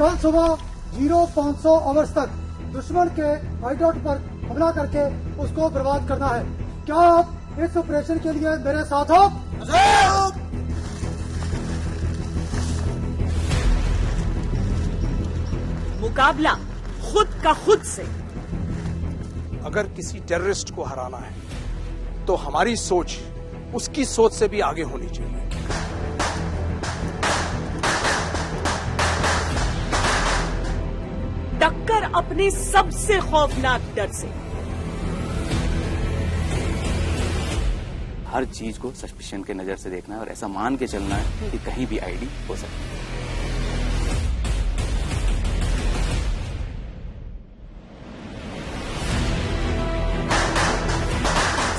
कल सुबह 0500 आवर्स तक दुश्मन के हाईडॉट पर हमला करके उसको बर्बाद करना है। क्या आप इस ऑपरेशन के लिए मेरे साथ हो? मुकाबला खुद का खुद से। अगर किसी टेररिस्ट को हराना है तो हमारी सोच उसकी सोच से भी आगे होनी चाहिए। टक्कर अपने सबसे खौफनाक डर से। हर चीज को सस्पिशन के नजर से देखना है और ऐसा मान के चलना है कि कहीं भी आईडी हो सकती है।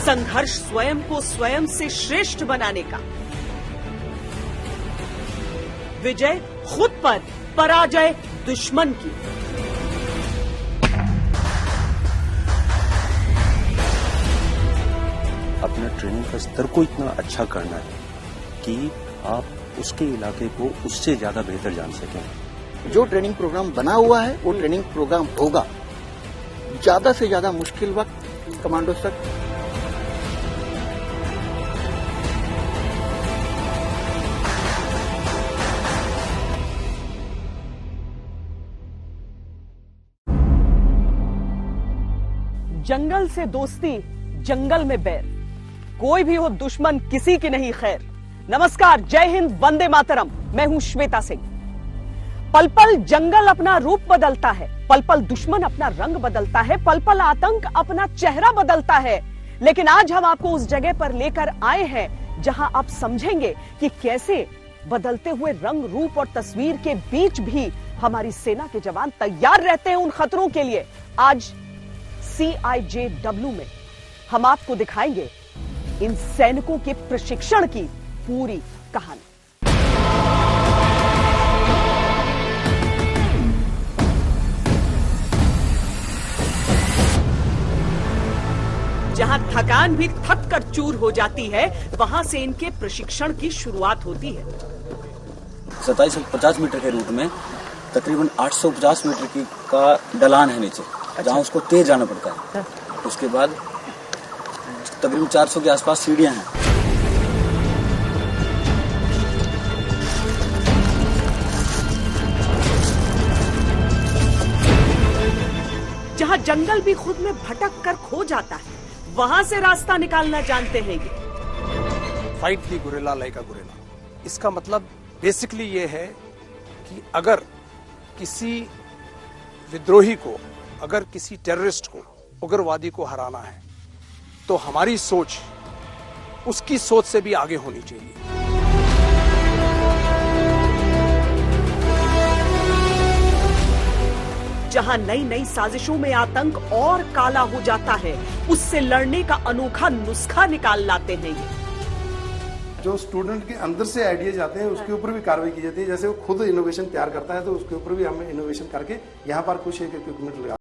संघर्ष स्वयं को स्वयं से श्रेष्ठ बनाने का, विजय खुद पर, पराजय दुश्मन की। अपना ट्रेनिंग का स्तर को इतना अच्छा करना है कि आप उसके इलाके को उससे ज्यादा बेहतर जान सकें। जो ट्रेनिंग प्रोग्राम बना हुआ है वो ट्रेनिंग प्रोग्राम होगा। ज्यादा से ज्यादा मुश्किल वक्त कमांडो तक जंगल से दोस्ती, जंगल में बैर, कोई भी हो दुश्मन किसी की नहीं खैर। नमस्कार, जय हिंद, वंदे मातरम। मैं हूं श्वेता सिंह। पल पल जंगल अपना रूप बदलता है, पल पल दुश्मन अपना रंग बदलता है, पल पल आतंक अपना चेहरा बदलता है। लेकिन आज हम आपको उस जगह पर लेकर आए हैं जहां आप समझेंगे कि कैसे बदलते हुए रंग, रूप और तस्वीर के बीच भी हमारी सेना के जवान तैयार रहते हैं उन खतरों के लिए। आज CIJW में हम आपको दिखाएंगे इन सैनिकों के प्रशिक्षण की पूरी कहानी। जहां थकान भी थक कर चूर हो जाती है, वहां से इनके प्रशिक्षण की शुरुआत होती है। 2750 मीटर के रूट में तकरीबन 850 मीटर की का ढलान है नीचे, जहाँ उसको तेज जाना पड़ता है। उसके बाद तकरीबन 400 के आसपास सीढ़ियां हैं। जहां जंगल भी खुद में भटक कर खो जाता है, वहां से रास्ता निकालना जानते हैं ये। फाइट दी गुरिल्ला लाइक अ गुरिल्ला, इसका मतलब बेसिकली ये है कि अगर किसी विद्रोही को, अगर किसी टेररिस्ट को, उग्रवादी को हराना है तो हमारी सोच उसकी सोच से भी आगे होनी चाहिए। जहां नई नई साजिशों में आतंक और काला हो जाता है, उससे लड़ने का अनोखा नुस्खा निकाल लाते हैं ये। जो स्टूडेंट के अंदर से आइडियाज आते हैं उसके ऊपर भी कार्रवाई की जाती है। जैसे वो खुद इनोवेशन तैयार करता है तो उसके ऊपर भी हम इनोवेशन करके यहाँ पर कुछ एक इक्विपमेंट लगा।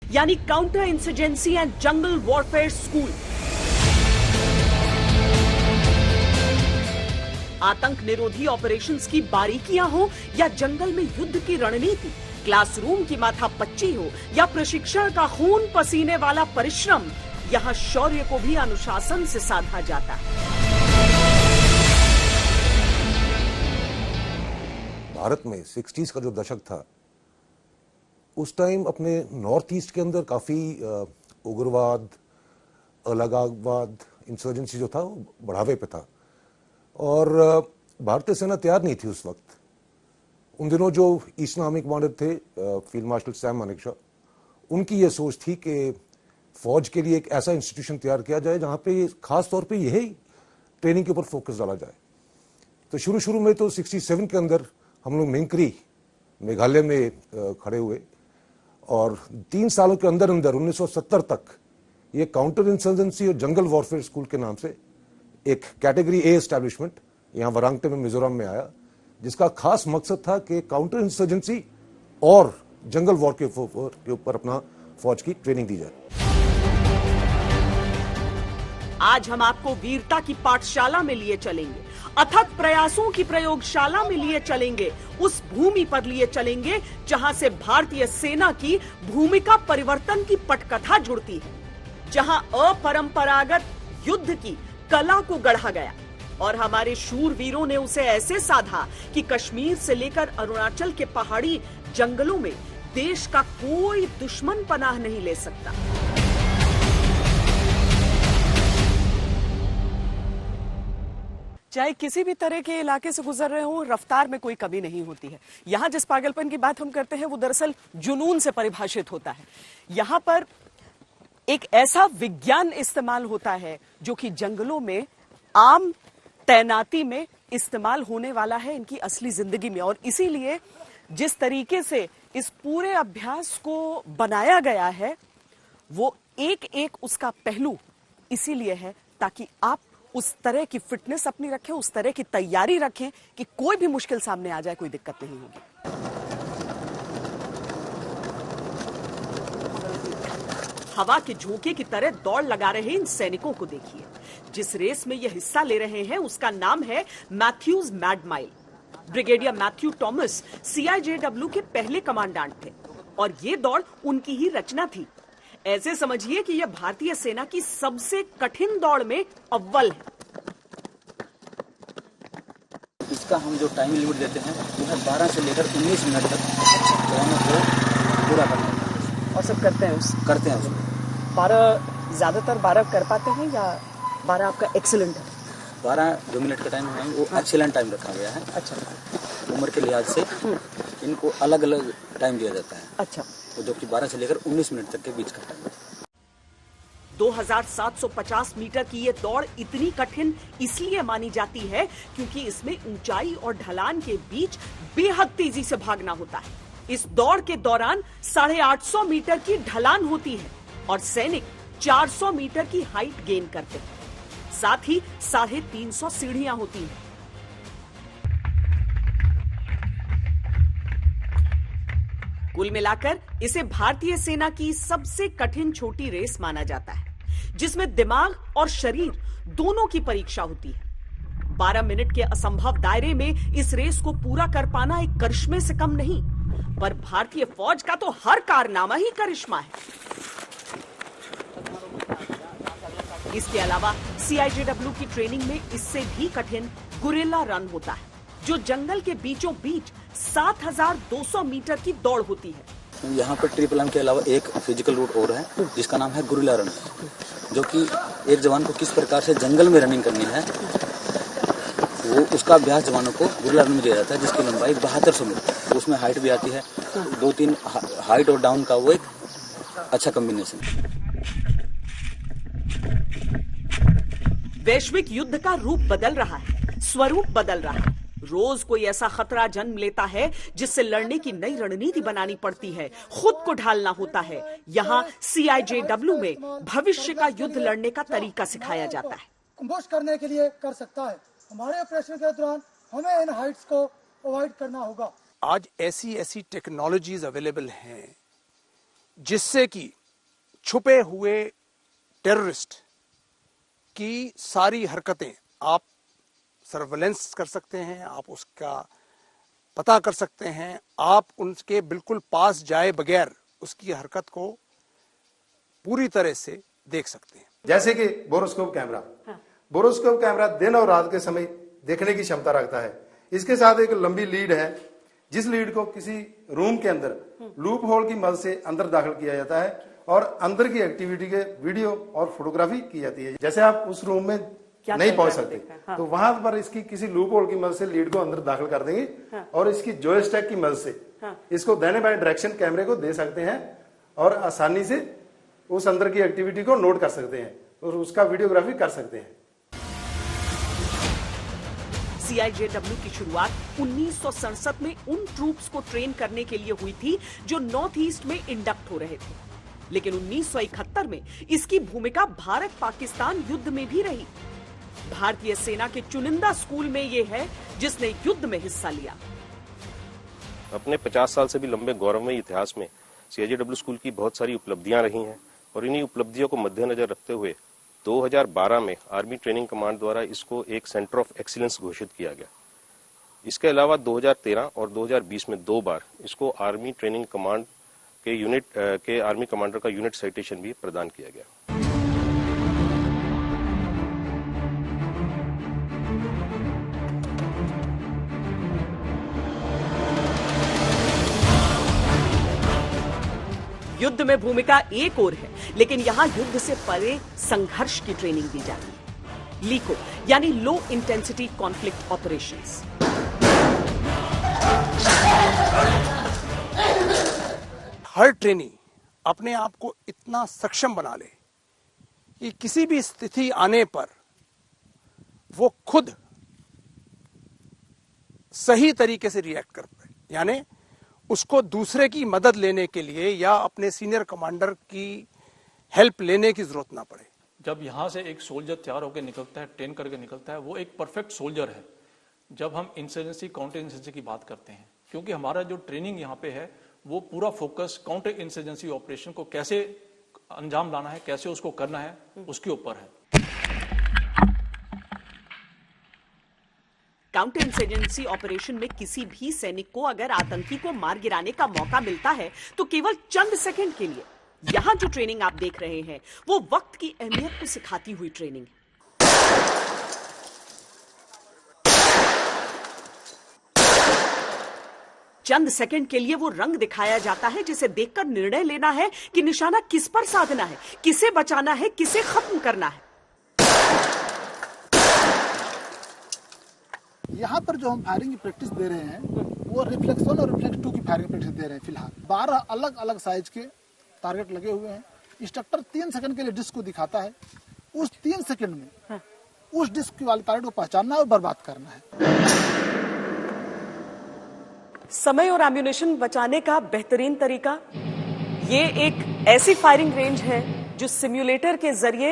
यानी counter insurgency and jungle warfare school. आतंक निरोधी ऑपरेशंस की बारीकियां हो या जंगल में युद्ध की रणनीति, क्लासरूम की माथापच्ची हो या प्रशिक्षण का खून पसीने वाला परिश्रम, यहाँ शौर्य को भी अनुशासन से साधा जाता है। भारत में 60s का जो दशक था, उस टाइम अपने नॉर्थ ईस्ट के अंदर काफ़ी उग्रवाद, अलगाववाद, इंसर्जेंसी जो था वो बढ़ावे पे था और भारतीय सेना तैयार नहीं थी उस वक्त। उन दिनों जो ईस्टर्न आर्मी कमांडर थे फील्ड मार्शल सैम मानेकशॉ, उनकी ये सोच थी कि फौज के लिए एक ऐसा इंस्टीट्यूशन तैयार किया जाए जहां पे खास तौर पे यही ट्रेनिंग के ऊपर फोकस डाला जाए। तो शुरू में तो 67 के अंदर हम लोग मिंकरी मेघालय में खड़े हुए और 3 सालों के अंदर 1970 तक ये काउंटर इंसर्जेंसी और जंगल वॉरफेयर स्कूल के नाम से एक कैटेगरी ए एस्टैब्लिशमेंट यहाँ वरांगटे में मिजोरम में आया, जिसका खास मकसद था कि काउंटर इंसर्जेंसी और जंगल वॉर के ऊपर अपना फौज की ट्रेनिंग दी जाए। आज हम आपको वीरता की पाठशाला में लिए चलेंगे, अथक प्रयासों की प्रयोगशाला में लिए चलेंगे, उस भूमि पर लिए चलेंगे जहां से भारतीय सेना की भूमिका परिवर्तन की पटकथा जुड़ती है, जहां अपरंपरागत युद्ध की कला को गढ़ा गया और हमारे शूरवीरों ने उसे ऐसे साधा कि कश्मीर से लेकर अरुणाचल के पहाड़ी जंगलों में देश का कोई दुश्मन पनाह नहीं ले सकता। चाहे किसी भी तरह के इलाके से गुजर रहे हो, रफ्तार में कोई कमी नहीं होती है। यहां जिस पागलपन की बात हम करते हैं वो दरअसल जुनून से परिभाषित होता है। यहां पर एक ऐसा विज्ञान इस्तेमाल होता है जो कि जंगलों में आम तैनाती में इस्तेमाल होने वाला है इनकी असली जिंदगी में, और इसीलिए जिस तरीके से इस पूरे अभ्यास को बनाया गया है वो एक एक उसका पहलू इसीलिए है ताकि आप उस तरह की फिटनेस अपनी रखें, उस तरह की तैयारी रखें कि कोई भी मुश्किल सामने आ जाए कोई दिक्कत नहीं होगी। हवा के झोंके की तरह दौड़ लगा रहे इन सैनिकों को देखिए। जिस रेस में ये हिस्सा ले रहे हैं उसका नाम है Matthews mad mile. Brigadier Matthew Thomas CIJW के पहले कमांडेंट थे और ये दौड़ उनकी ही रचना थी। ऐसे समझिए कि यह भारतीय सेना की सबसे कठिन दौड़ में अव्वल है। इसका हम जो टाइम लिमिट देते हैं वो है 12 से लेकर 19 मिनट तक दोनों को पूरा करना है। और सब करते हैं करते हैं उसमें 12 ज्यादातर 12 कर पाते हैं या 12 आपका एक्सीलेंट है? 12 जो मिनट का टाइम है वो एक्सीलेंट टाइम रखा गया है। अच्छा, उम्र के लिहाज से इनको अलग अलग टाइम दिया जाता है। अच्छा, तो जो कि 12 से लेकर 19 मिनट तक के बीच का टाइम है। 2750 मीटर की ये दौड़ इतनी कठिन इसलिए मानी जाती है क्योंकि इसमें ऊंचाई और ढलान के बीच बेहद तेजी से भागना होता है। इस दौड़ के दौरान 850 मीटर की ढलान होती है और सैनिक 400 मीटर की हाइट गेन करते हैं। साथ ही 350 सीढ़ियां होती हैं। कुल मिलाकर इसे भारतीय सेना की सबसे कठिन छोटी रेस माना जाता है जिसमें दिमाग और शरीर दोनों की परीक्षा होती है। 12 मिनट के असंभव दायरे में इस रेस को पूरा कर पाना एक करिश्मे से कम नहीं, पर भारतीय फौज का तो हर कारनामा ही करिश्मा है। इसके अलावा CIJW की ट्रेनिंग में इससे भी कठिन गुरिल्ला रन होता है जो जंगल के बीचों बीच 7200 मीटर की दौड़ होती है। यहाँ पर ट्रिपल एम के अलावा एक फिजिकल रूट और है जिसका नाम है गुरिल्ला रन, जो कि एक जवान को किस प्रकार से जंगल में रनिंग करनी है वो उसका अभ्यास जवानों को गुरिल्ला रन में दिया जाता है, जिसकी लंबाई 7200 मीटर। उसमें हाइट भी आती है, 2-3 हाइट और डाउन का वो एक अच्छा कॉम्बिनेशन है। वैश्विक युद्ध का रूप बदल रहा है, स्वरूप बदल रहा है। रोज कोई ऐसा खतरा जन्म लेता है जिससे लड़ने की नई रणनीति बनानी पड़ती है, खुद को ढालना होता है। यहाँ CIJW में भविष्य का युद्ध लड़ने का तरीका सिखाया जाता है। अम्बुश करने के लिए कर सकता है। हमारे ऑपरेशन के दौरान हमें इन हाइट्स को अवॉइड करना होगा। आज ऐसी टेक्नोलॉजीज अवेलेबल हैं जिससे कि छुपे हुए टेररिस्ट की सारी हरकतें आप सर्वेलेंस कर सकते हैं, आप उसका पता कर सकते हैं, आप उनके बिल्कुल पास जाए बगैर उसकी हरकत को पूरी तरह से देख सकते हैं। जैसे कि बोरोस्कोप कैमरा, बोरोस्कोप कैमरा दिन और रात के समय देखने की क्षमता रखता है। इसके साथ एक लंबी लीड है जिस लीड को किसी रूम के अंदर लूप होल की मदद से अंदर दाखिल किया जाता है और अंदर की एक्टिविटी के वीडियो और फोटोग्राफी की जाती है। जैसे आप उस रूम में नहीं पहुंच सकते, तो वहां पर इसकी किसी लूप होल की मदद से लीड को अंदर दाखिल कर देंगे और इसकी जॉयस्टिक की मदद से इसको दाहिने बाएं डायरेक्शन कैमरे को दे सकते हैं और आसानी से उस अंदर की एक्टिविटी को नोट कर सकते हैं और उसका वीडियोग्राफी कर सकते हैं। CIJW की शुरुआत 1967 में उन ट्रूप्स को ट्रेन करने के लिए हुई थी जो नॉर्थ ईस्ट में इंडक्ट हो रहे थे, लेकिन 1971 में इसकी भूमिका भारत पाकिस्तान युद्ध में भी रही। भारतीय सेना के चुनिंदा स्कूल में यह है जिसने युद्ध में हिस्सा लिया। अपने 50 साल से भी लंबे गौरवमयी इतिहास में CIJW स्कूल की बहुत सारी उपलब्धियां रही हैं और इन्हीं उपलब्धियों को मद्देनजर रखते हुए 2012 में आर्मी ट्रेनिंग कमांड द्वारा इसको एक सेंटर ऑफ एक्सीलेंस घोषित किया गया। इसके अलावा 2013 और 2020 में 2 बार इसको आर्मी ट्रेनिंग कमांड के आर्मी कमांडर का यूनिट साइटेशन भी प्रदान किया गया। युद्ध में भूमिका एक और है, लेकिन यहां युद्ध से परे संघर्ष की ट्रेनिंग दी जाती है। लीको यानी लो इंटेंसिटी कॉन्फ्लिक्ट ऑपरेशंस। हर ट्रेनी अपने आप को इतना सक्षम बना ले कि किसी भी स्थिति आने पर वो खुद सही तरीके से रिएक्ट कर पाए, यानी उसको दूसरे की मदद लेने के लिए या अपने सीनियर कमांडर की हेल्प लेने की जरूरत ना पड़े। जब यहाँ से एक सोल्जर तैयार होकर निकलता है, ट्रेन करके निकलता है, वो एक परफेक्ट सोल्जर है। जब हम इंसर्जेंसी काउंटर इंसर्जेंसी की बात करते हैं, क्योंकि हमारा जो ट्रेनिंग यहाँ पे है वो पूरा फोकस काउंटर इंसर्जेंसी ऑपरेशन को कैसे अंजाम लाना है, कैसे उसको करना है, उसके ऊपर है। काउंटर इंसर्जेंसी ऑपरेशन में किसी भी सैनिक को अगर आतंकी को मार गिराने का मौका मिलता है तो केवल चंद सेकंड के लिए। यहां जो ट्रेनिंग आप देख रहे हैं वो वक्त की अहमियत को सिखाती हुई ट्रेनिंग है। चंद सेकंड के लिए वो रंग दिखाया जाता है जिसे देखकर निर्णय लेना है कि निशाना किस पर साधना है, किसे बचाना है, किसे खत्म करना है। यहाँ पर जो हम फायरिंग की प्रैक्टिस दे रहे हैं वो रिफ्लेक्स 1 और रिफ्लेक्स 2 की फायरिंग प्रैक्टिस दे रहे हैं। फिलहाल 12 अलग अलग साइज के टारगेट लगे हुए हैं। इंस्ट्रक्टर 3 सेकंड के लिए डिस्क को दिखाता है। उस 3 सेकंड में उस डिस्क वाले टारगेट को पहचानना और बर्बाद करना है। समय और एम्यूनेशन बचाने का बेहतरीन तरीका, ये एक ऐसी फायरिंग रेंज है जो सिम्युलेटर के जरिए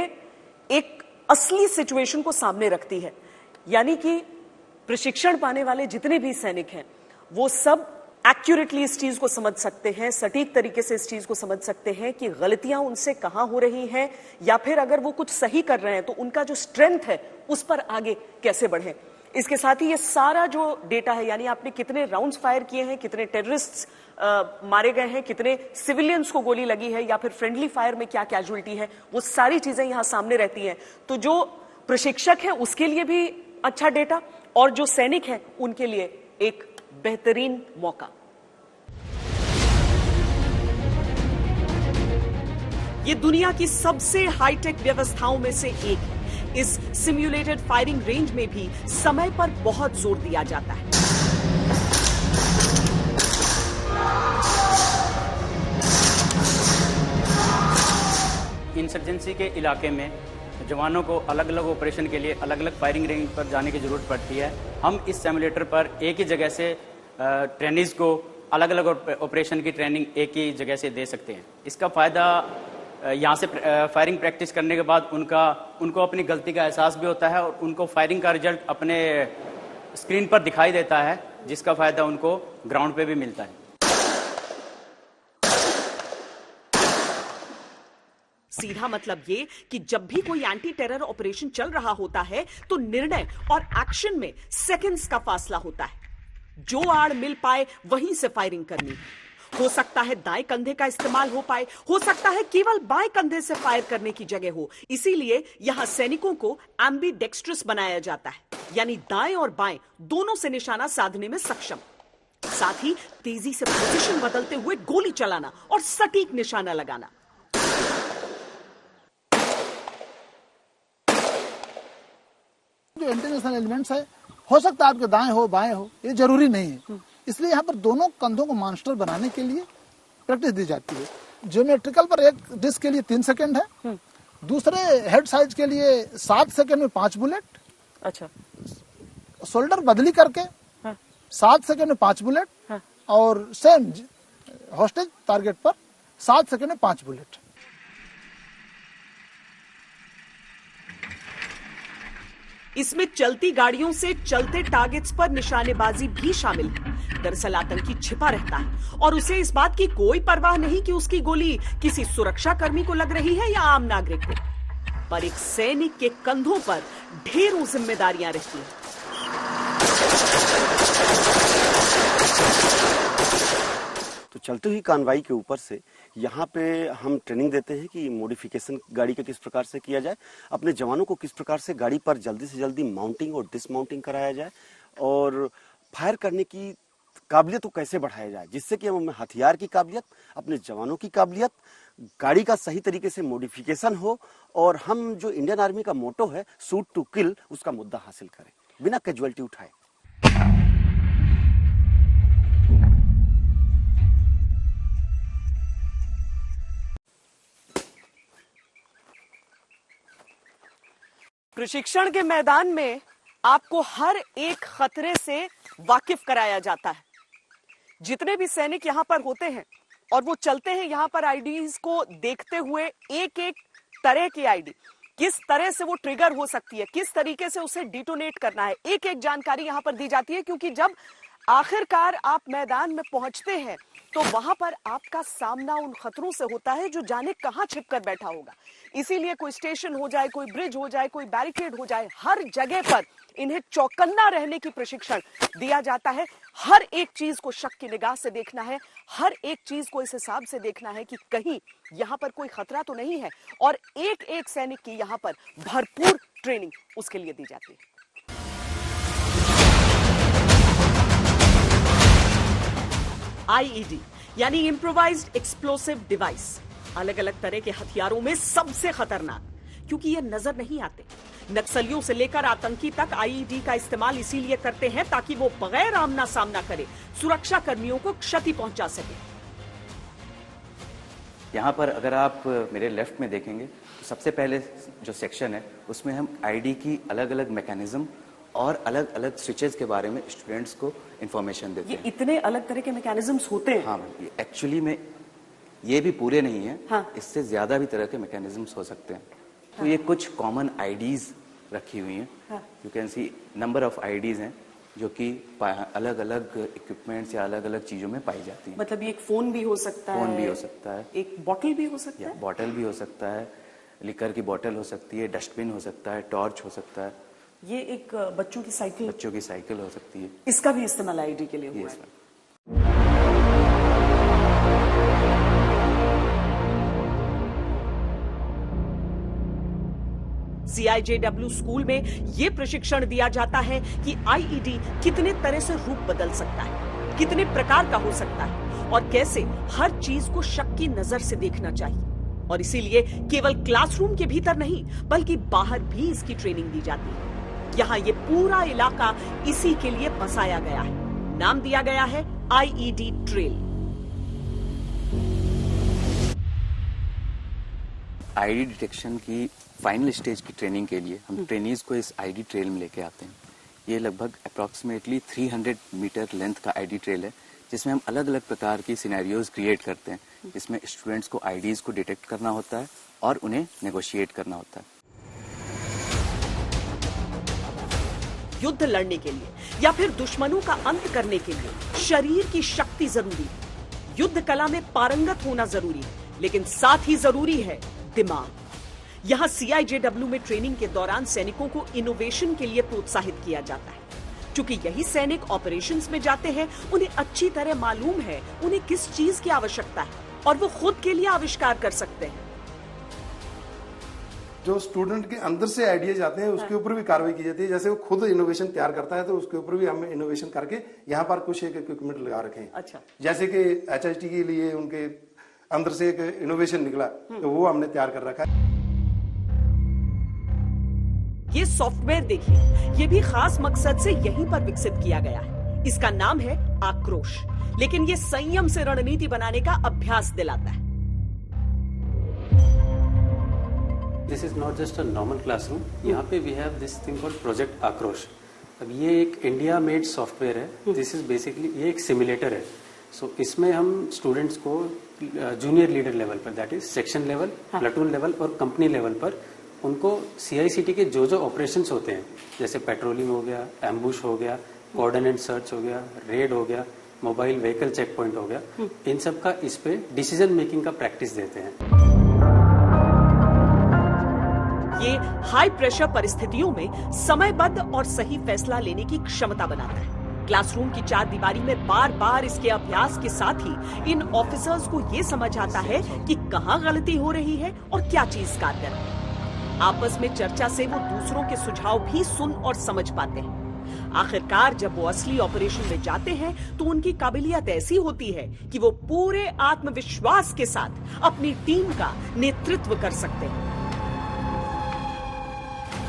एक असली सिचुएशन को सामने रखती है। यानी कि प्रशिक्षण पाने वाले जितने भी सैनिक हैं वो सब एक्यूरेटली इस चीज को समझ सकते हैं, सटीक तरीके से इस चीज को समझ सकते हैं कि गलतियां उनसे कहां हो रही हैं, या फिर अगर वो कुछ सही कर रहे हैं तो उनका जो स्ट्रेंथ है उस पर आगे कैसे बढ़े। इसके साथ ही ये सारा जो डेटा है, यानी आपने कितने राउंड्स फायर किए हैं, कितने टेररिस्ट्स मारे गए हैं, कितने सिविलियंस को गोली लगी है, या फिर फ्रेंडली फायर में क्या कैजुअल्टी है, वो सारी चीजें यहां सामने रहती हैं। तो जो प्रशिक्षक है उसके लिए भी अच्छा डेटा और जो सैनिक है उनके लिए एक बेहतरीन मौका। ये दुनिया की सबसे हाईटेक व्यवस्थाओं में से एक है। इस सिम्युलेटेड फायरिंग रेंज में भी समय पर बहुत जोर दिया जाता है। इंसर्जेंसी के इलाके में जवानों को अलग अलग ऑपरेशन के लिए अलग अलग फायरिंग रेंज पर जाने की जरूरत पड़ती है। हम इस सिम्युलेटर पर एक ही जगह से ट्रेनिज को अलग अलग ऑपरेशन की ट्रेनिंग एक ही जगह से दे सकते हैं। इसका फायदा यहाँ से फायरिंग प्रैक्टिस करने के बाद उनको अपनी गलती का एहसास भी होता है और उनको फायरिंग का रिजल्ट अपने स्क्रीन पर दिखाई देता है, जिसका फायदा उनको ग्राउंड पे भी मिलता है। सीधा मतलब ये कि जब भी कोई एंटी टेरर ऑपरेशन चल रहा होता है तो निर्णय और एक्शन में सेकंड्स का फासला होता है। जो आड़ मिल पाए वहीं से फायरिंग करनी है। हो सकता है दाएं कंधे का इस्तेमाल हो पाए, हो सकता है केवल बाएं कंधे से फायर करने की जगह हो। इसीलिए यहां सैनिकों को एम्बीडेक्स्ट्रस बनाया जाता है, यानी दाएं और बाएं दोनों से निशाना साधने में सक्षम। साथ ही तेजी से पोजीशन बदलते हुए गोली चलाना और सटीक निशाना लगाना। जो इंटरनेशनल एलिमेंट्स है, हो सकता है आपके दाएं हो बाएं हो, ये जरूरी नहीं है। इसलिए यहाँ पर दोनों कंधों को मॉन्स्टर बनाने के लिए प्रैक्टिस दी जाती है। ज्योमेट्रिकल पर एक डिस्क के लिए 3 सेकंड है, दूसरे हेड साइज के लिए 7 सेकंड में 5 बुलेट। अच्छा, शोल्डर बदली करके 7 सेकंड में 5 बुलेट और सेम हॉस्टेज टारगेट पर 7 सेकंड में 5 बुलेट। इसमें चलती गाड़ियों से चलते टारगेट्स पर निशानेबाजी भी शामिल है। दरअसल आतंकी छिपा रहता है और उसे इस बात की कोई परवाह नहीं कि उसकी गोली किसी सुरक्षा कर्मी को लग रही है या आम नागरिक को। पर एक सैनिक के कंधों पर ढेरों जिम्मेदारियां रहती हैं। तो चलते हुई कार्रवाई के ऊपर से यहाँ पे हम ट्रेनिंग देते हैं कि मॉडिफिकेशन गाड़ी का किस प्रकार से किया जाए, अपने जवानों को किस प्रकार से गाड़ी पर जल्दी से जल्दी माउंटिंग और डिसमाउंटिंग कराया जाए और फायर करने की काबिलियत को कैसे बढ़ाया जाए, जिससे कि हम हथियार की काबिलियत, अपने जवानों की काबिलियत, गाड़ी का सही तरीके से मॉडिफिकेशन हो और हम जो इंडियन आर्मी का मोटो है शूट टू किल, उसका मुद्दा हासिल करें बिना कैजुअलिटी उठाए। प्रशिक्षण के मैदान में आपको हर एक खतरे से वाकिफ कराया जाता है। जितने भी सैनिक यहां पर होते हैं और वो चलते हैं यहां पर आईडीज को देखते हुए, एक एक तरह की आईडी किस तरह से वो ट्रिगर हो सकती है, किस तरीके से उसे डिटोनेट करना है, एक एक जानकारी यहां पर दी जाती है। क्योंकि जब आखिरकार आप मैदान में पहुंचते हैं तो वहां पर आपका सामना उन खतरों से होता है जो जाने कहां छिपकर बैठा होगा। इसीलिए कोई स्टेशन हो जाए, कोई ब्रिज हो जाए, कोई बैरिकेड हो जाए, हर जगह पर इन्हें चौकन्ना रहने की प्रशिक्षण दिया जाता है। हर एक चीज को शक की निगाह से देखना है, हर एक चीज को इस हिसाब से देखना है कि कहीं यहां पर कोई खतरा तो नहीं है। और एक एक सैनिक की यहां पर भरपूर ट्रेनिंग उसके लिए दी जाती है। आईईडी यानी इम्प्रोवाइज्ड एक्सप्लोसिव डिवाइस, अलग अलग तरह के हथियारों में सबसे खतरनाक, क्योंकि ये नजर नहीं आते। नक्सलियों से लेकर आतंकी तक आईईडी का इस्तेमाल इसीलिए करते हैं ताकि वो बगैर आमना सामना करे सुरक्षा कर्मियों को क्षति पहुंचा सके। यहाँ पर अगर आप मेरे लेफ्ट में देखेंगे तो सबसे पहले जो सेक्शन है उसमें हम आईडी की अलग अलग मैकेनिज्म और अलग अलग स्विचेस के बारे में स्टूडेंट्स को इंफॉर्मेशन देते हैं। इतने अलग तरह के मैकेनिज्म्स होते हैं? हाँ, एक्चुअली में ये भी पूरे नहीं है। हाँ। इससे ज्यादा भी तरह के मैकेनिज्म्स हो सकते हैं। तो ये कुछ कॉमन आईडीज रखी हुई हैं। You can see number of IDs हैं जो कि अलग अलग इक्विपमेंट्स या अलग अलग चीजों में पाई जाती हैं। मतलब ये एक फोन भी हो सकता है, फोन भी हो सकता है, एक बॉटल भी हो सकता है, बॉटल भी हो सकता है, लिकर की बॉटल हो सकती है, डस्टबिन हो सकता है, टॉर्च हो सकता है, ये एक बच्चों की साइकिल हो सकती है। इसका भी इस्तेमाल आईडी के लिए हुआ है। CIJW स्कूल में ये प्रशिक्षण दिया जाता है कि आईईडी कितने तरह से रूप बदल सकता है, कितने प्रकार का हो सकता है और कैसे हर चीज को शक की नजर से देखना चाहिए। और इसीलिए केवल क्लासरूम के भीतर नहीं बल्कि बाहर भी इसकी ट्रेनिंग दी जाती है। यहाँ ये पूरा इलाका इसी के लिए बसाया गया है। नाम दिया गया है आईईडी ट्रेल। आईडी डिटेक्शन की फाइनल स्टेज की ट्रेनिंग के लिए हम ट्रेनीज को इस आईडी ट्रेल में लेके आते हैं। ये लगभग अप्रोक्सीमेटली 300 मीटर लेंथ का आईडी ट्रेल है, जिसमें हम अलग अलग प्रकार की सिनेरियोज क्रिएट करते हैं, जिसमें स्टूडेंट्स को आईडीज को डिटेक्ट करना होता है और उन्हें नेगोशिएट करना होता है। युद्ध लड़ने के लिए या फिर दुश्मनों का अंत करने के लिए शरीर की शक्ति जरूरी है, युद्ध कला में पारंगत होना जरूरी है, लेकिन साथ ही जरूरी है दिमाग। यहां CIJW में ट्रेनिंग के दौरान सैनिकों को इनोवेशन के लिए प्रोत्साहित किया जाता है। क्योंकि यही सैनिक ऑपरेशंस में जाते हैं, उन्हें अच्छी तरह मालूम है उन्हें किस चीज की आवश्यकता है और वो खुद के लिए आविष्कार कर सकते हैं। जो स्टूडेंट के अंदर से आइडियाज आते हैं उसके ऊपर भी कार्रवाई की जाती है। जैसे वो खुद इनोवेशन तैयार करता है तो उसके ऊपर भी हम इनोवेशन करके यहाँ पर कुछ एक इक्विपमेंट लगा रखे हैं। अच्छा। जैसे कि HIT के लिए उनके अंदर से एक इनोवेशन निकला तो वो हमने तैयार कर रखा है। ये सॉफ्टवेयर देखिए, ये भी खास मकसद से यहीं पर विकसित किया गया है। इसका नाम है आक्रोश, लेकिन ये संयम से रणनीति बनाने का अभ्यास दिलाता है। This is not just a normal classroom, यहाँ पे we have this thing called project Aakrosh. अब ये एक इंडिया मेड सॉफ्टवेयर है। दिस इज बेसिकली ये एक सिमुलेटर है। सो इसमें हम स्टूडेंट्स को जूनियर लीडर लेवल पर, that is section level, platoon level और कंपनी लेवल पर उनको CICT के जो ऑपरेशंस होते हैं, जैसे पेट्रोलिंग हो गया, एम्बुश हो गया, कॉर्डन एंड सर्च हो गया, रेड हो गया, मोबाइल व्हीकल चेक पॉइंट हो गया, इन सब का इस पे डिसीजन मेकिंग का प्रैक्टिस देते हैं। ये हाई प्रेशर परिस्थितियों में समयबद्ध और सही फैसला लेने की क्षमता बनाता है। क्लासरूम की चार दीवारी में बार बार इसके अभ्यास के साथ ही इन ऑफिसर्स को ये समझ आता है कि कहाँ गलती हो रही है और क्या चीज कारगर है। आपस में चर्चा से वो दूसरों के सुझाव भी सुन और समझ पाते हैं। आखिरकार जब वो असली ऑपरेशन में जाते हैं तो उनकी काबिलियत ऐसी होती है कि वो पूरे आत्मविश्वास के साथ अपनी टीम का नेतृत्व कर सकते हैं।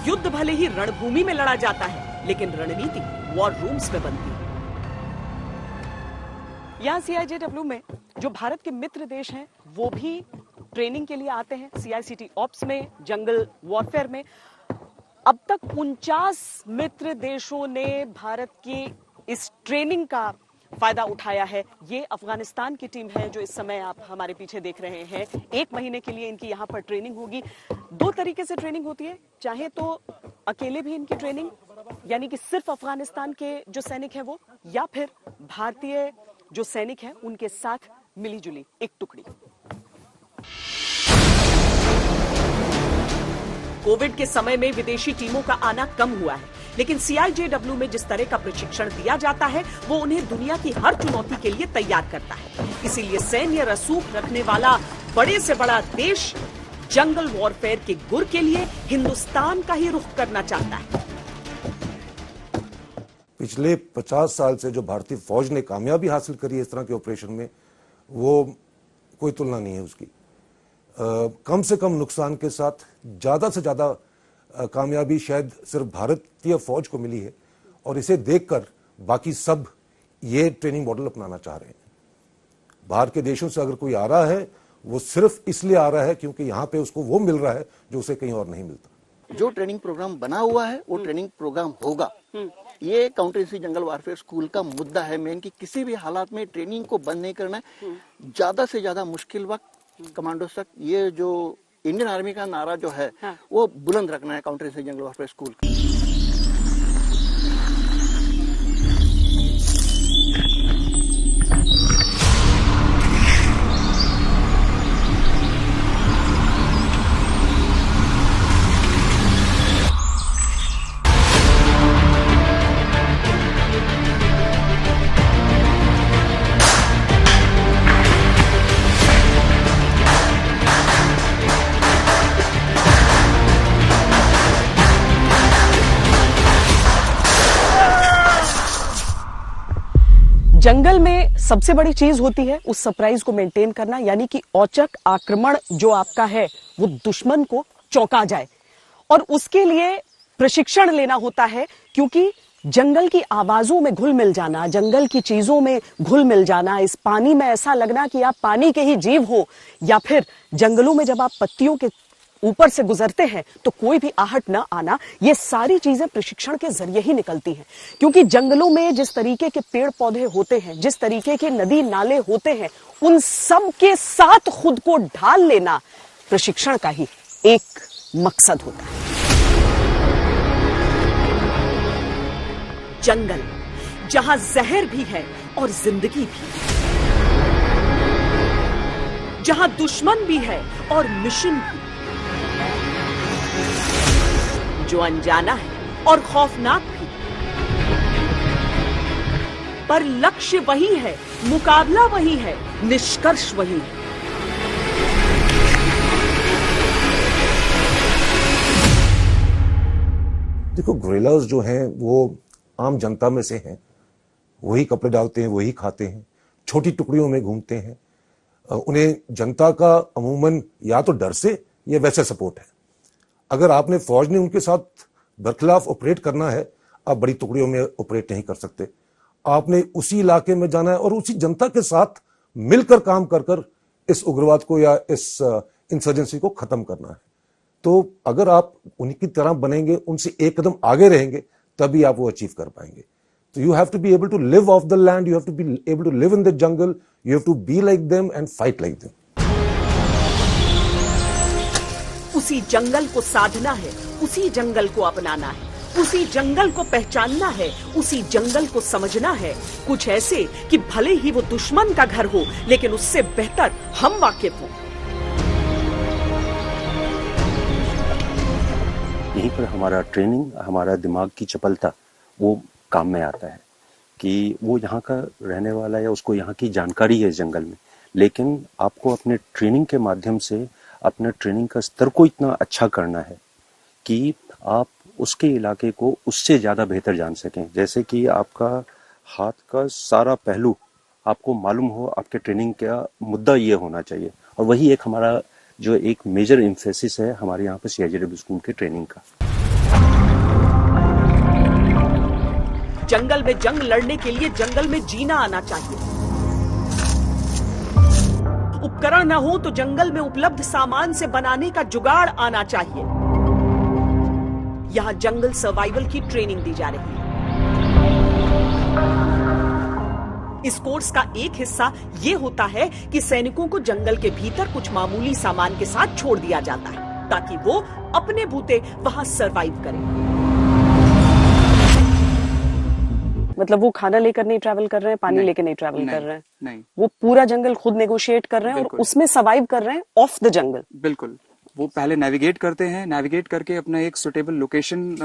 युद्ध भले ही रणभूमि में लड़ा जाता है, लेकिन रणनीति वॉर रूम्स में बनती है। यहाँ CIJW में जो भारत के मित्र देश हैं वो भी ट्रेनिंग के लिए आते हैं। CICT ऑप्स में, जंगल वॉरफेयर में अब तक 49 मित्र देशों ने भारत की इस ट्रेनिंग का फायदा उठाया है। ये अफगानिस्तान की टीम है जो इस समय आप हमारे पीछे देख रहे हैं। 1 महीने के लिए इनकी यहाँ पर ट्रेनिंग होगी। 2 तरीके से ट्रेनिंग होती है, चाहे तो अकेले भी इनकी ट्रेनिंग, यानी कि सिर्फ अफगानिस्तान के जो सैनिक हैं वो, या फिर भारतीय जो सैनिक हैं उनके साथ मिली जुली एक टुकड़ी। कोविड के समय में विदेशी टीमों का आना कम हुआ है, लेकिन CIJW में जिस तरह का प्रशिक्षण दिया जाता है वो उन्हें दुनिया की हर चुनौती के लिए तैयार करता है। इसीलिए सैन्य रसूख रखने वाला बड़े से बड़ा देश जंगल वॉरफेयर के गुर के लिए हिंदुस्तान का ही रुख करना चाहता है। पिछले 50 साल से जो भारतीय फौज ने कामयाबी हासिल करी है इस तरह के ऑपरेशन में, वो कोई तुलना नहीं है उसकी। कम से कम नुकसान के साथ ज्यादा से ज्यादा कामयाबी शायद सिर्फ भारतीय फौज को मिली है, और इसे देखकर बाकी सब ये ट्रेनिंग मॉडल अपनाना चाह रहे हैं। बाहर के देशों से अगर कोई आ रहा है वो सिर्फ इसलिए आ रहा है क्योंकि यहाँ पे उसको वो मिल रहा है जो उसे कहीं और नहीं मिलता। जो ट्रेनिंग प्रोग्राम बना हुआ है वो ट्रेनिंग प्रोग्राम होगा। ये काउंटर इंसेंसी जंगल वारफेयर स्कूल का मुद्दा है मेन, कि किसी भी हालात में ट्रेनिंग को बंद नहीं करना है। ज्यादा से ज्यादा मुश्किल वक्त कमांडोज तक ये जो इंडियन आर्मी का नारा जो है वो बुलंद रखना है काउंटर इंसेंसी जंगल वारफेयर स्कूल। जंगल में सबसे बड़ी चीज होती है उस सरप्राइज को मेंटेन करना, यानी कि औचक आक्रमण जो आपका है वो दुश्मन को चौंका जाए, और उसके लिए प्रशिक्षण लेना होता है। क्योंकि जंगल की आवाजों में घुल मिल जाना, जंगल की चीजों में घुल मिल जाना, इस पानी में ऐसा लगना कि आप पानी के ही जीव हो, या फिर जंगलों में जब आप पत्तियों के ऊपर से गुजरते हैं तो कोई भी आहट न आना, ये सारी चीजें प्रशिक्षण के जरिए ही निकलती हैं। क्योंकि जंगलों में जिस तरीके के पेड़ पौधे होते हैं, जिस तरीके के नदी नाले होते हैं, उन सब के साथ खुद को ढाल लेना प्रशिक्षण का ही एक मकसद होता है। जंगल जहां जहर भी है और जिंदगी भी, जहां दुश्मन भी है और मिशन भी, जो अनजाना है और खौफनाक भी, पर लक्ष्य वही है, मुकाबला वही है, निष्कर्ष वही है। देखो, गोरिल्लाज जो हैं वो आम जनता में से हैं, वही कपड़े डालते हैं, वही खाते हैं, छोटी टुकड़ियों में घूमते हैं। उन्हें जनता का अमूमन या तो डर से या वैसे सपोर्ट है। अगर आपने फौज ने उनके साथ बरखिलाफ ऑपरेट करना है, आप बड़ी टुकड़ियों में ऑपरेट नहीं कर सकते। आपने उसी इलाके में जाना है और उसी जनता के साथ मिलकर काम कर कर इस उग्रवाद को या इस इंसर्जेंसी को खत्म करना है। तो अगर आप उनकी तरह बनेंगे, उनसे एक कदम आगे रहेंगे, तभी आप वो अचीव कर पाएंगे। तो you have to be able to live off the land, you have to be able to live in the jungle, you have to be like them and fight like them. उसी जंगल को साधना है, उसी जंगल को अपनाना है, उसी जंगल को पहचानना है, उसी जंगल को समझना है। कुछ ऐसे कि भले ही वो दुश्मन का घर हो, लेकिन उससे बेहतर हम वाकिफ हों। यहीं पर हमारा ट्रेनिंग, हमारा दिमाग की चपलता वो काम में आता है कि वो यहाँ का रहने वाला है, उसको यहाँ की जानकारी है इस जंगल में, लेकिन आपको अपने ट्रेनिंग के माध्यम से अपने ट्रेनिंग का स्तर को इतना अच्छा करना है कि आप उसके इलाके को उससे ज़्यादा बेहतर जान सकें। जैसे कि आपका हाथ का सारा पहलू आपको मालूम हो, आपके ट्रेनिंग का मुद्दा ये होना चाहिए। और वही एक हमारा जो एक मेजर एम्फेसिस है हमारे यहाँ पे CIJW स्कूल के ट्रेनिंग का। जंगल में जंग लड़ने के लिए जंगल में जीना आना चाहिए। उपकरण न हो तो जंगल में उपलब्ध सामान से बनाने का जुगाड़ आना चाहिए। यहां जंगल सर्वाइवल की ट्रेनिंग दी जा रही है। इस कोर्स का एक हिस्सा ये होता है कि सैनिकों को जंगल के भीतर कुछ मामूली सामान के साथ छोड़ दिया जाता है ताकि वो अपने बूते वहां सर्वाइव करें। मतलब वो खाना लेकर नहीं ट्रैवल कर रहे हैं, पानी लेकर नहीं ट्रैवल कर रहे हैं, नहीं, वो पूरा जंगल खुद नेगोशिएट कर रहे हैं और उसमें सर्वाइव कर रहे हैं ऑफ द जंगल। बिल्कुल, वो पहले नेविगेट करते हैं, नेविगेट करके अपना एक सुटेबल लोकेशन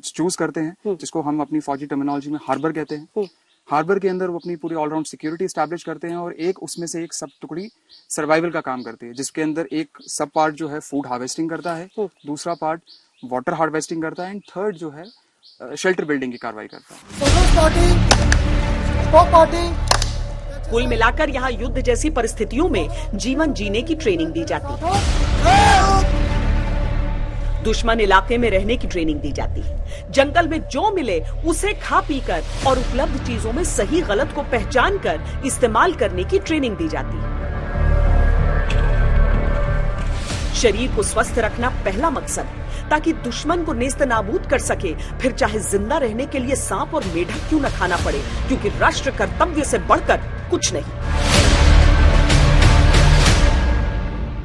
चूज करते हैं, जिसको हम अपनी फौजी टर्मिनोलॉजी में हार्बर कहते हैं। हार्बर के अंदर वो अपनी पूरी ऑलराउंड सिक्योरिटी स्टैब्लिश करते हैं और एक उसमें से एक सब टुकड़ी सर्वाइवल का काम करती है, जिसके अंदर एक सब पार्ट जो है फूड हार्वेस्टिंग करता है, दूसरा पार्ट वाटर हार्वेस्टिंग करता है एंड थर्ड जो है शेल्टर बिल्डिंग की कार्रवाई करता है। कुल मिलाकर यहाँ युद्ध जैसी परिस्थितियों में जीवन जीने की ट्रेनिंग दी जाती है। दुश्मन इलाके में रहने की ट्रेनिंग दी जाती है। जंगल में जो मिले उसे खा पीकर और उपलब्ध चीजों में सही गलत को पहचान कर इस्तेमाल करने की ट्रेनिंग दी जाती है। शरीर को स्वस्थ रखना पहला मकसद है ताकि दुश्मन को नेस्त नाबूद कर सके, फिर चाहे जिंदा रहने के लिए सांप और मेढक क्यों न खाना पड़े, क्योंकि राष्ट्र कर्तव्य से बढ़कर कुछ नहीं।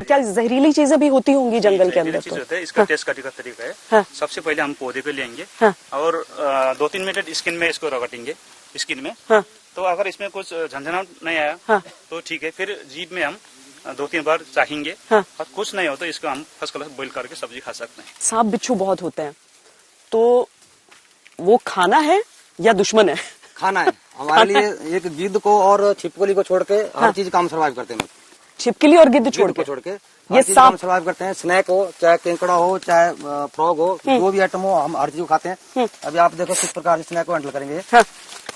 क्या जहरीली चीजें भी होती होंगी जंगल के अंदर? तो इसका टेस्ट करने का तरीका है। हाँ। सबसे पहले हम पौधे को लेंगे। हाँ। और 2-3 मिनट स्किन में इसको रगड़ेंगे स्किन में। हाँ। तो अगर इसमें कुछ झंझनाहट नहीं आया हाँ। तो ठीक है, फिर जीभ में हम 2-3 बार चाहेंगे। हाँ। और कुछ नहीं हो तो इसको हम फर्स्ट क्लास बॉइल करके सब्जी खा सकते हैं। सांप बिच्छू बहुत होते हैं, तो वो खाना है या दुश्मन है? खाना है हमारे लिए। एक गिद्ध को और छिपकली को छोड़ के हर चीज काम सर्वाइव करते हैं। छिपकली और गिद्ध छोड़ के ये सांप सर्वाइव करते हैं। स्नैक हो, चाहे केंकड़ा हो, चाहे फ्रॉग हो, जो भी आइटम हो, हम हर चीज को खाते हैं। अभी आप देखो किस प्रकार से स्नैक को हैंडल करेंगे। हाँ।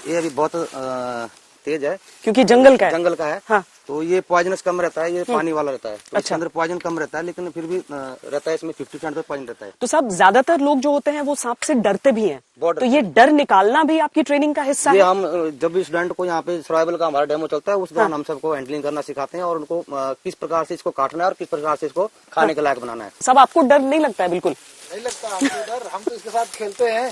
ये अभी बहुत तेज है क्योंकि जंगल का है। हाँ। तो ये पॉइजनस कम रहता है, ये पानी वाला रहता है, तो अच्छा। अंदर पॉइजन कम रहता है, लेकिन फिर भी रहता है इसमें 50% तक पॉइजन रहता है। तो साहब ज्यादातर लोग जो होते हैं वो सांप से डरते भी हैं, तो ये डर निकालना भी आपकी ट्रेनिंग का हिस्सा है? हम जब भी स्टूडेंट को यहाँ पे सर्वाइवल का हमारा डेमो चलता है उस दौरान हम सबको हैंडलिंग करना सिखाते हैं और उनको किस प्रकार से इसको काटना है और किस प्रकार से इसको खाने के लायक बनाना है। सब आपको डर नहीं लगता है? बिल्कुल नहीं लगता हमको डर, हम तो इसके साथ खेलते हैं।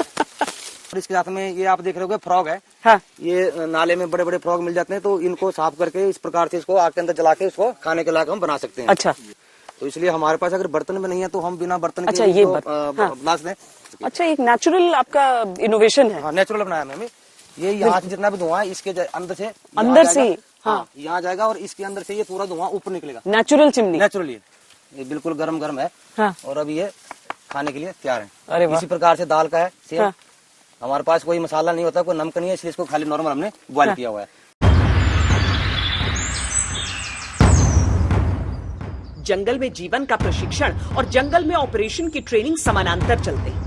और इसके साथ में ये आप देख रहे हो फ्रॉग है। हाँ। ये नाले में बड़े बड़े फ्रॉग मिल जाते हैं, तो इनको साफ करके इस प्रकार से इसको आग के अंदर जला के इसको खाने के लायक हम बना सकते हैं। अच्छा। तो इसलिए हमारे पास अगर बर्तन में नहीं है तो हम बिना बर्तन के ये बना सकते हैं। अच्छा, एक नेचुरल आपका इनोवेशन है। हाँ, नेचुरल बनाया मैंने। ये यहाँ से जितना भी धुआं है इसके अंदर से हाँ यहाँ जाएगा और इसके अंदर से ये पूरा धुआं ऊपर निकलेगा। Natural chimney. नेचुरली ये बिल्कुल गर्म है। हाँ। और अभी ये खाने के लिए तैयार है। अरे इसी प्रकार से दाल का है सेम। हाँ। हमारे पास कोई मसाला नहीं होता, कोई नमक नहीं है, इसलिए इसको खाली नॉर्मल हमने बॉइल किया हुआ है। जंगल में जीवन का प्रशिक्षण और जंगल में ऑपरेशन की ट्रेनिंग समानांतर चलते हैं।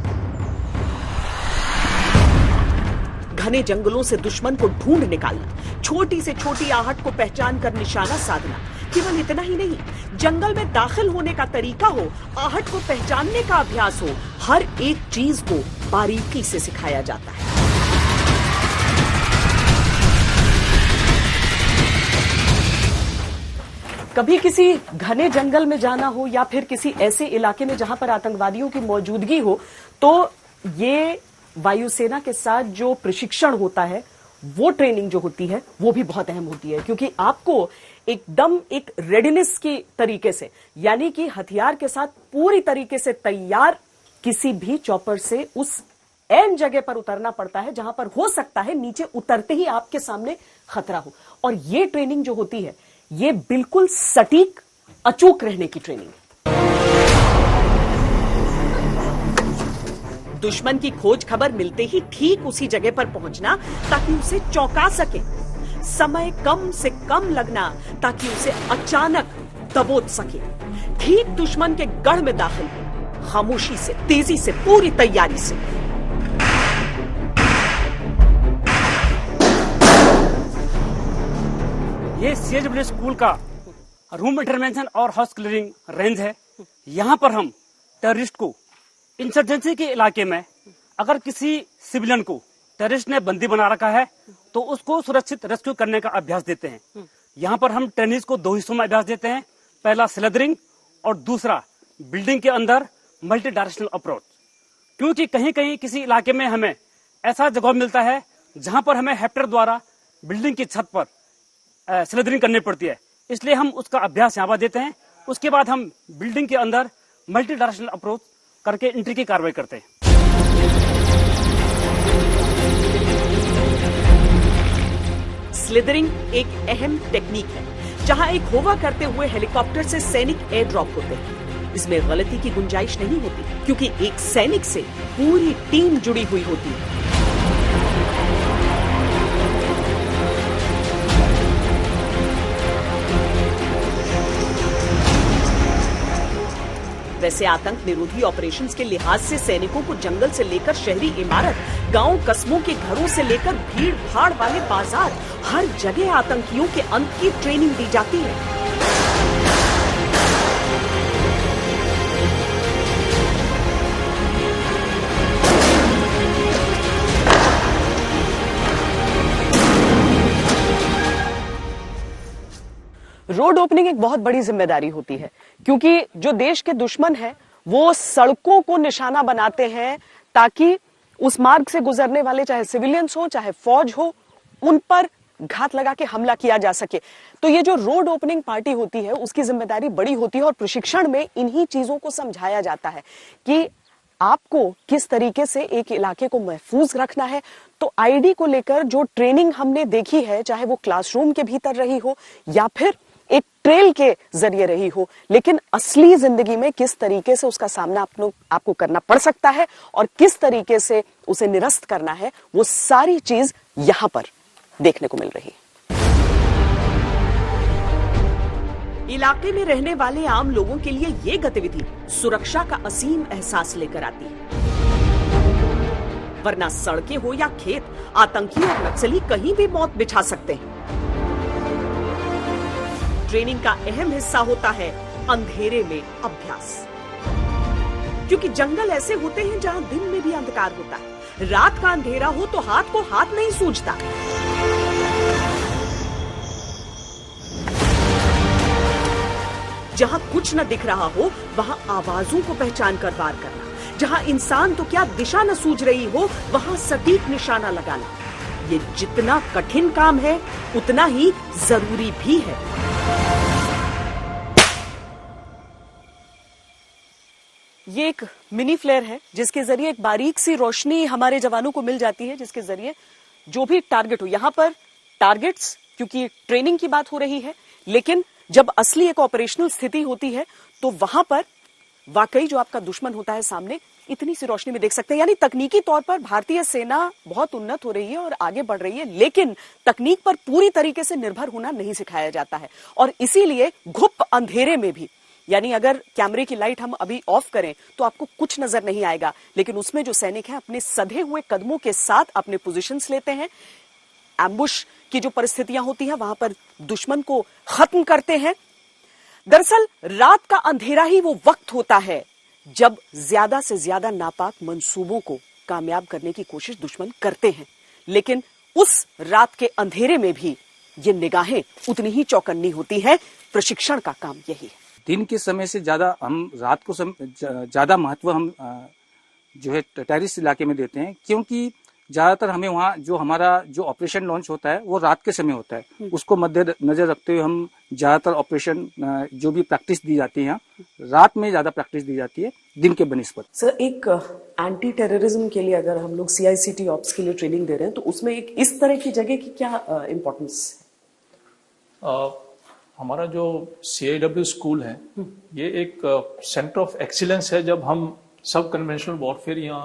घने जंगलों से दुश्मन को ढूंढ निकालना, छोटी से छोटी आहट को पहचान कर निशाना साधना। केवल इतना ही नहीं, जंगल में दाखिल होने का तरीका हो, आहट को पहचानने का अभ्यास हो, हर एक चीज को बारीकी से सिखाया जाता है। कभी किसी घने जंगल में जाना हो या फिर किसी ऐसे इलाके में जहां पर आतंकवादियों की मौजूदगी हो, तो ये वायुसेना के साथ जो प्रशिक्षण होता है, वो ट्रेनिंग जो होती है वो भी बहुत अहम होती है, क्योंकि आपको एकदम एक रेडीनेस की तरीके से, यानी कि हथियार के साथ पूरी तरीके से तैयार किसी भी चॉपर से उस ऐन जगह पर उतरना पड़ता है जहां पर हो सकता है नीचे उतरते ही आपके सामने खतरा हो। और ये ट्रेनिंग जो होती है, ये बिल्कुल सटीक अचूक रहने की ट्रेनिंग है। दुश्मन की खोज खबर मिलते ही ठीक उसी जगह पर पहुंचना ताकि उसे चौंका सके, समय कम से कम लगना ताकि उसे अचानक दबोच सके, ठीक दुश्मन के गढ़ में दाखिल हो, खामोशी से, तेजी से, पूरी तैयारी से। ये CHW स्कूल का रूम इंटरवेंशन और हाउस क्लियरिंग रेंज है। यहाँ पर हम टेररिस्ट को इंसर्जेंसी के इलाके में अगर किसी सिविलियन को टेररिस्ट ने बंदी बना रखा है तो उसको सुरक्षित रेस्क्यू करने का अभ्यास देते हैं। यहाँ पर हम ट्रेनिंग्स को 2 हिस्सों में अभ्यास देते हैं, पहला स्लेदरिंग और दूसरा बिल्डिंग के अंदर मल्टी डायरेक्शनल अप्रोच। क्योंकि कहीं कहीं किसी इलाके में हमें ऐसा जगह मिलता है जहां पर हमें हेप्टर द्वारा बिल्डिंग की छत पर स्लेदरिंग करनी पड़ती है, इसलिए हम उसका अभ्यास यहाँ पर देते हैं। उसके बाद हम बिल्डिंग के अंदर मल्टी डायरेक्शनल अप्रोच करके एंट्री की कार्रवाई करते हैं। स्लिदरिंग एक अहम टेक्निक है जहां एक होवा करते हुए हेलीकॉप्टर से सैनिक एयर ड्रॉप होते हैं। इसमें गलती की गुंजाइश नहीं होती, क्योंकि एक सैनिक से पूरी टीम जुड़ी हुई होती है। वैसे आतंक निरोधी ऑपरेशंस के लिहाज से सैनिकों को जंगल से लेकर शहरी इमारत, गांव कस्बों के घरों से लेकर भीड़ भाड़ वाले बाजार, हर जगह आतंकियों के अंत की ट्रेनिंग दी जाती है। रोड ओपनिंग एक बहुत बड़ी जिम्मेदारी होती है, क्योंकि जो देश के दुश्मन हैं वो सड़कों को निशाना बनाते हैं ताकि उस मार्ग से गुजरने वाले चाहे सिविलियंस हो चाहे फौज हो, उन पर घात लगा के हमला किया जा सके। तो ये जो रोड ओपनिंग पार्टी होती है उसकी जिम्मेदारी बड़ी होती है और प्रशिक्षण में इन्हीं चीजों को समझाया जाता है कि आपको किस तरीके से एक इलाके को महफूज रखना है। तो आईडी को लेकर जो ट्रेनिंग हमने देखी है, चाहे वो क्लासरूम के भीतर रही हो या फिर एक ट्रेल के जरिए रही हो, लेकिन असली जिंदगी में किस तरीके से उसका सामना आपको करना पड़ सकता है और किस तरीके से उसे निरस्त करना है, वो सारी चीज यहां पर देखने को मिल रही है। इलाके में रहने वाले आम लोगों के लिए ये गतिविधि सुरक्षा का असीम एहसास लेकर आती है, वरना सड़कें हो या खेत, आतंकी और नक्सली कहीं भी मौत बिछा सकते हैं। ट्रेनिंग का अहम हिस्सा होता है अंधेरे में अभ्यास, क्योंकि जंगल ऐसे होते हैं जहां दिन में भी अंधकार होता है। रात का अंधेरा हो तो हाथ को हाथ नहीं सूझता। जहां कुछ न दिख रहा हो वहां आवाजों को पहचान कर वार करना, जहां इंसान तो क्या दिशा न सूझ रही हो वहां सटीक निशाना लगाना, ये जितना कठिन काम है उतना ही जरूरी भी है। ये एक मिनी फ्लेयर है जिसके जरिए एक बारीक सी रोशनी हमारे जवानों को मिल जाती है, जिसके जरिए जो भी टारगेट हो, यहां पर टारगेट्स, क्योंकि ट्रेनिंग की बात हो रही है, लेकिन जब असली एक ऑपरेशनल स्थिति होती है तो वहां पर वाकई जो आपका दुश्मन होता है सामने, इतनी सी रोशनी में देख सकते हैं। यानी तकनीकी तौर पर भारतीय सेना बहुत उन्नत हो रही है और आगे बढ़ रही है, लेकिन तकनीक पर पूरी तरीके से निर्भर होना नहीं सिखाया जाता है। और इसीलिए घुप अंधेरे में भी, यानी अगर कैमरे की लाइट हम अभी ऑफ करें तो आपको कुछ नजर नहीं आएगा, लेकिन उसमें जो सैनिक हैं अपने सधे हुए कदमों के साथ अपने पोजीशंस लेते हैं, एम्बुश की जो परिस्थितियां होती हैं वहां पर दुश्मन को खत्म करते हैं। दरअसल रात का अंधेरा ही वो वक्त होता है जब ज्यादा से ज्यादा नापाक मंसूबों को कामयाब करने की कोशिश दुश्मन करते हैं, लेकिन उस रात के अंधेरे में भी ये निगाहें उतनी ही चौकन्नी होती है। प्रशिक्षण का काम यही है। दिन के समय से ज्यादा हम रात को ज्यादा महत्व हम जो है टेरिस इलाके में देते हैं, क्योंकि ज्यादातर हमें वहाँ जो हमारा जो ऑपरेशन लॉन्च होता है वो रात के समय होता है। उसको मद्देनजर रखते हुए हम ज्यादातर ऑपरेशन जो भी प्रैक्टिस दी जाती है रात में ज्यादा प्रैक्टिस दी जाती है दिन के बनिस्बत। सर, एक एंटी टेररिज्म के लिए अगर हम लोग CICT ऑप्स के लिए ट्रेनिंग दे रहे हैं तो उसमें एक इस तरह की जगह की क्या इम्पोर्टेंस है? हमारा जो CIW स्कूल है ये एक सेंटर ऑफ एक्सीलेंस है जब हम सब कन्वेंशनल वॉरफेयर या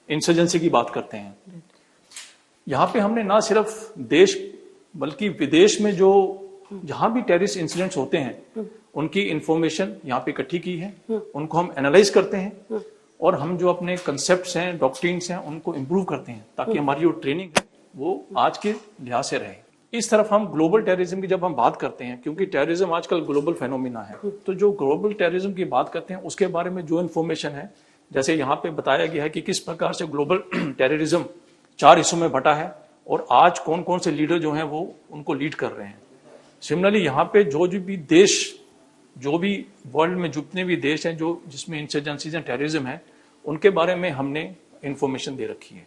इंसर्जेंसी की बात करते हैं। यहाँ पे हमने ना सिर्फ देश बल्कि विदेश में जो जहां भी टेररिस्ट इंसिडेंट्स होते हैं उनकी इंफॉर्मेशन यहाँ पे इकट्ठी की है, उनको हम एनालाइज करते हैं और हम जो अपने कंसेप्ट्स हैं, डॉक्ट्रिन्स हैं, उनको इम्प्रूव करते हैं ताकि हमारी जो ट्रेनिंग है वो आज के लिहाज से रहे। इस तरफ हम ग्लोबल टेररिज्म की जब हम बात करते हैं, क्योंकि टेररिज्म आजकल ग्लोबल फेनोमिना है, तो जो ग्लोबल टेररिज्म की बात करते हैं उसके बारे में जो इन्फॉर्मेशन है, जैसे यहाँ पे बताया गया है कि किस प्रकार से ग्लोबल टेररिज्म 4 हिस्सों में बटा है और आज कौन कौन से लीडर जो हैं वो उनको लीड कर रहे हैं। सिमिलरली यहाँ पे जो भी देश, जो भी वर्ल्ड में जितने भी देश हैं जो जिसमें इंसर्जेंसीज एंड टेररिज्म है, उनके बारे में हमने इंफॉर्मेशन दे रखी है।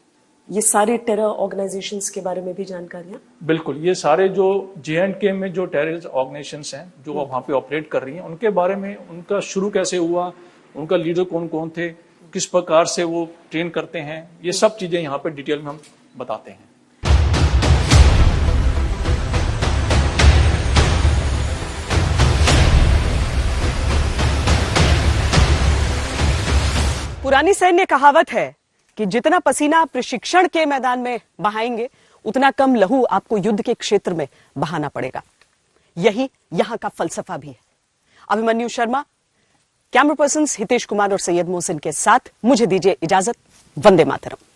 ये सारे टेरर ऑर्गेनाइजेशंस के बारे में भी जानकारियां? बिल्कुल, ये सारे जो J&K में जो टेररिस्ट ऑर्गेनाइजेशंस हैं जो वहां पे ऑपरेट कर रही हैं उनके बारे में, उनका शुरू कैसे हुआ, उनका लीडर कौन कौन थे, किस प्रकार से वो ट्रेन करते हैं, ये सब चीजें यहाँ पे डिटेल में हम बताते हैं। पुरानी सैन्य कहावत है कि जितना पसीना आप प्रशिक्षण के मैदान में बहाएंगे उतना कम लहू आपको युद्ध के क्षेत्र में बहाना पड़ेगा। यही यहां का फलसफा भी है। अभिमन्यु शर्मा, कैमरा पर्सन्स हितेश कुमार और सैयद मोहसिन के साथ मुझे दीजिए इजाजत। वंदे मातरम।